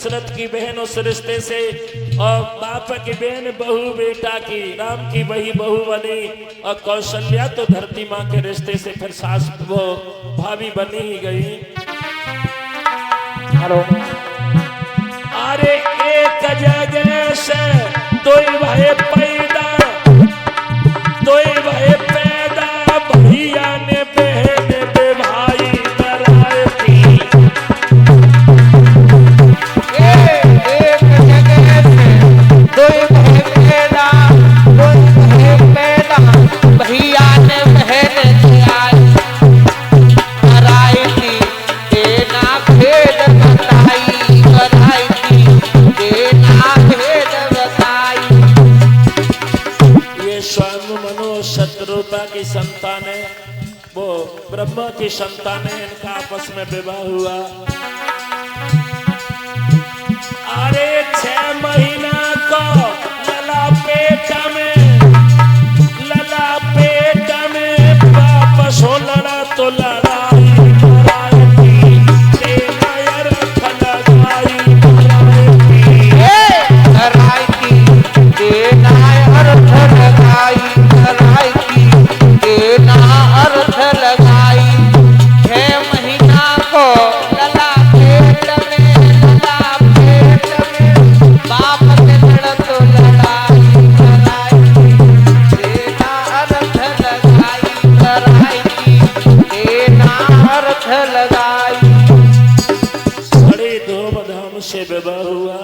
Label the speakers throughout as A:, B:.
A: दशरथ की बहन उस रिश्ते से, और बाप की बहन बहू बेटा की, राम की वही बहू बनी, और कौशल्या तो धरती माँ के रिश्ते से फिर सास वो भाभी बनी ही गई।
B: हेलो।
A: अरे एक जगह से दो भाई पैदा, दो भाई पैदा, भैया ने बहन दे भाई कराए थी।
B: एक जगह से दो भाई पैदा, भैया ने बहन कराई थी, देना भेद बताई, कराई थी, देना भेद बताई।
A: ये स्वयं मनु शत्रुता की संतान है, वो ब्रह्मा की संतान है, इनका आपस में विवाह हुआ। अरे 6 महीना को लला पेट में वापस हो लड़ा तो लड़ाई कराई थी, देना अर्थ लगाई
B: कराई थी, देना अर्थ लगाई, कराई थी, देना अर्थ लगाई। 6 महीना को लला पेट में बाप से लड़ तो लड़ाई कराई थी, देना अर्थ लगाई, कराई थी, देना अर्थ लगाई।
A: बड़ी धूमधाम से विवाह हुआ,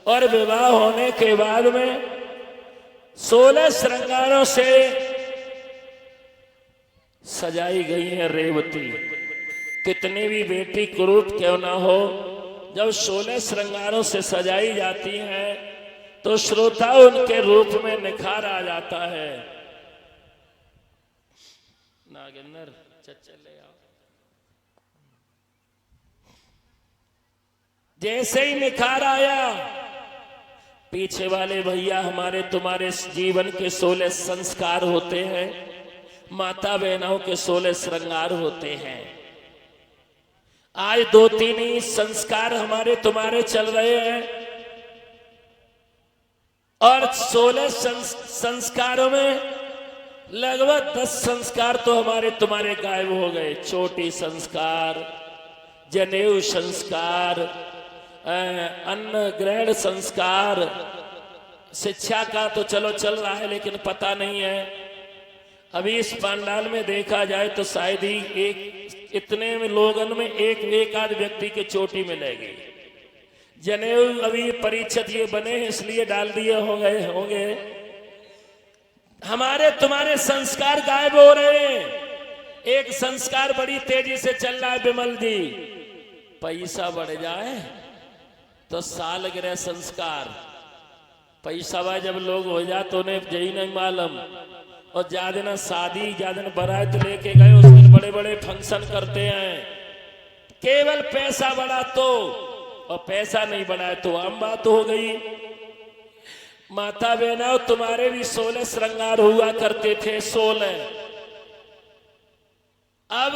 A: और विवाह होने के बाद में 16 श्रृंगारों से सजाई गई है रेवती। कितनी भी बेटी कुरूप क्यों ना हो, जब 16 श्रृंगारों से सजाई जाती है तो श्रोता उनके रूप में निखार आ जाता है। नागेंद्र चले आओ। जैसे ही निखार आया, पीछे वाले भैया हमारे तुम्हारे जीवन के 16 संस्कार होते हैं, माता बहनों के 16 श्रृंगार होते हैं। आज 2-3 ही संस्कार हमारे तुम्हारे चल रहे हैं, और 16 संस्कारों में लगभग 10 संस्कार तो हमारे तुम्हारे गायब हो गए। चोटी संस्कार, जनेऊ संस्कार, अन्न ग्रहण संस्कार, शिक्षा का तो चलो चल रहा है, लेकिन पता नहीं है अभी इस पंडाल में देखा जाए तो शायद ही इतने में लोगन में एक आध व्यक्ति के चोटी मिलेगी। जनेऊ अभी परिचित ये बने हैं इसलिए डाल दिए होंगे। हमारे तुम्हारे संस्कार गायब हो रहे हैं। एक संस्कार बड़ी तेजी से चल रहा है विमल जी, पैसा बढ़ जाए तो सालगिरह संस्कार। पैसा भाई जब लोग हो जाए तो उन्हें यही नहीं मालूम, और ज्यादा ना शादी ज्यादा ना बारात लेके गए उस दिन बड़े बड़े फंक्शन करते हैं। केवल पैसा बढ़ा तो, और पैसा नहीं बढ़ाए तो आम बात हो गई। माता बहना तुम्हारे भी 16 श्रृंगार हुआ करते थे, 16। अब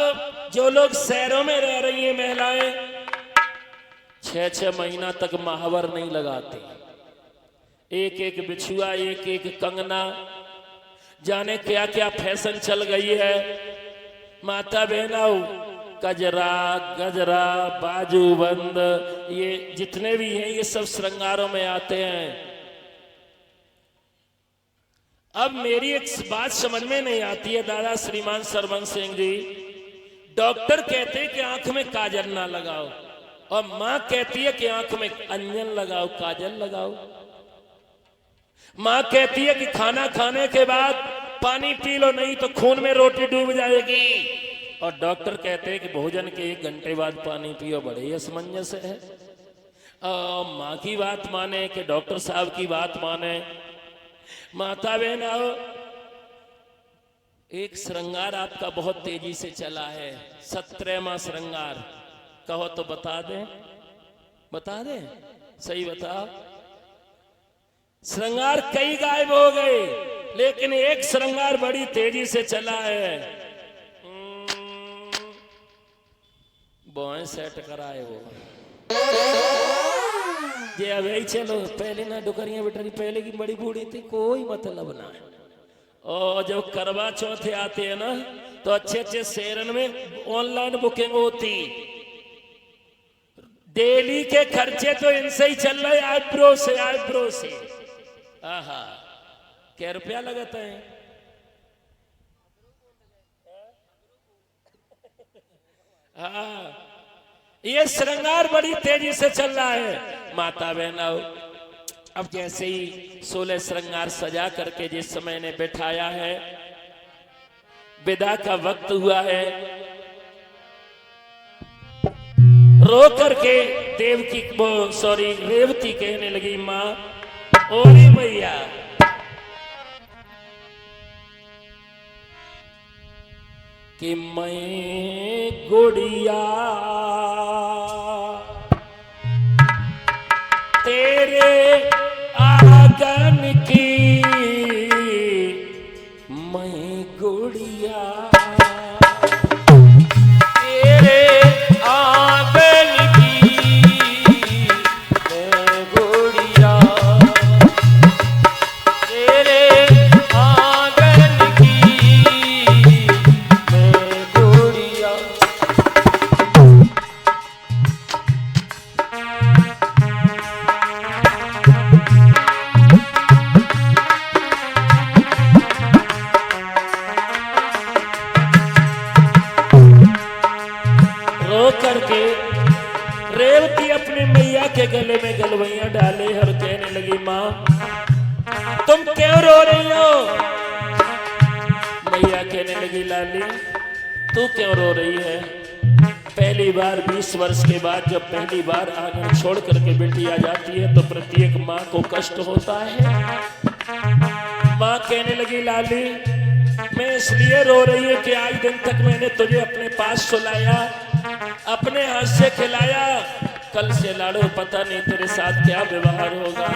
A: जो लोग शहरों में रह रही हैं महिलाएं, 6-6 महीना तक महावर नहीं लगाते। एक एक बिछुआ, एक एक कंगना, जाने क्या क्या फैशन चल गई है। माता बहनाओ कजरा गजरा बाजूबंद ये जितने भी हैं ये सब श्रृंगारों में आते हैं। अब मेरी एक बात समझ में नहीं आती है दादा श्रीमान सरवन सिंह जी। डॉक्टर कहते हैं कि आंख में काजल ना लगाओ, और मां कहती है कि आंख में अंजन लगाओ, काजल लगाओ। मां कहती है कि खाना खाने के बाद पानी पी लो, नहीं तो खून में रोटी डूब जाएगी। और डॉक्टर कहते हैं कि भोजन के 1 घंटे बाद पानी पियो। बड़े असमंजस है। माँ की बात माने कि डॉक्टर साहब की बात माने। माता बहन आओ, एक श्रृंगार आपका बहुत तेजी से चला है, 17वां श्रृंगार। कहो तो बता दें, बता दें, सही बताओ। श्रृंगार कई गायब हो गए, लेकिन एक श्रृंगार बड़ी तेजी से चला है। बॉय सेट कराए वो। अब यही चलो, पहले ना डुकरियां बिटरी, पहले की बड़ी बूढ़ी थी, कोई मतलब ना है। और जब करवा चौथ आते हैं ना, तो अच्छे अच्छे शहरन में ऑनलाइन बुकिंग होती, डेली के खर्चे तो इनसे ही चल रहे, आईब्रो से, आईब्रो से। आहा, क्या रुपया लगाता है? हाँ, ये श्रृंगार बड़ी तेजी से चल रहा है। माता बहनों, अब जैसे ही 16 श्रृंगार सजा करके जिस समय ने बैठाया है, विदा का वक्त हुआ है, रो करके देवकी वो सॉरी रेवती कहने लगी, माँ ओरी मैया, कि मैं गुड़िया तेरे आंगन की, मैं गुड़िया
B: तेरे आंगन की, मैं गुड़िया तेरे आंगन की, मैं गुड़िया।
A: रो करके रेवती अपनी मैया के गले में गलवैया डाले और कहने लगी, माँ तुम क्यों रो रही हो? मैया कहने लगी, लाली तू क्यों रो रही है? पहली बार 20 वर्ष के बाद जब पहली बार आंगन छोड़ करके बेटी आ जाती है, तो प्रत्येक माँ को कष्ट होता है। माँ कहने लगी, लाली मैं इसलिए रो रही हूँ कि आज दिन तक मैंने तुझे अपने पास सुलाया, अपने हाथ से खिलाया, कल से लाडो पता नहीं तेरे साथ क्या व्यवहार होगा।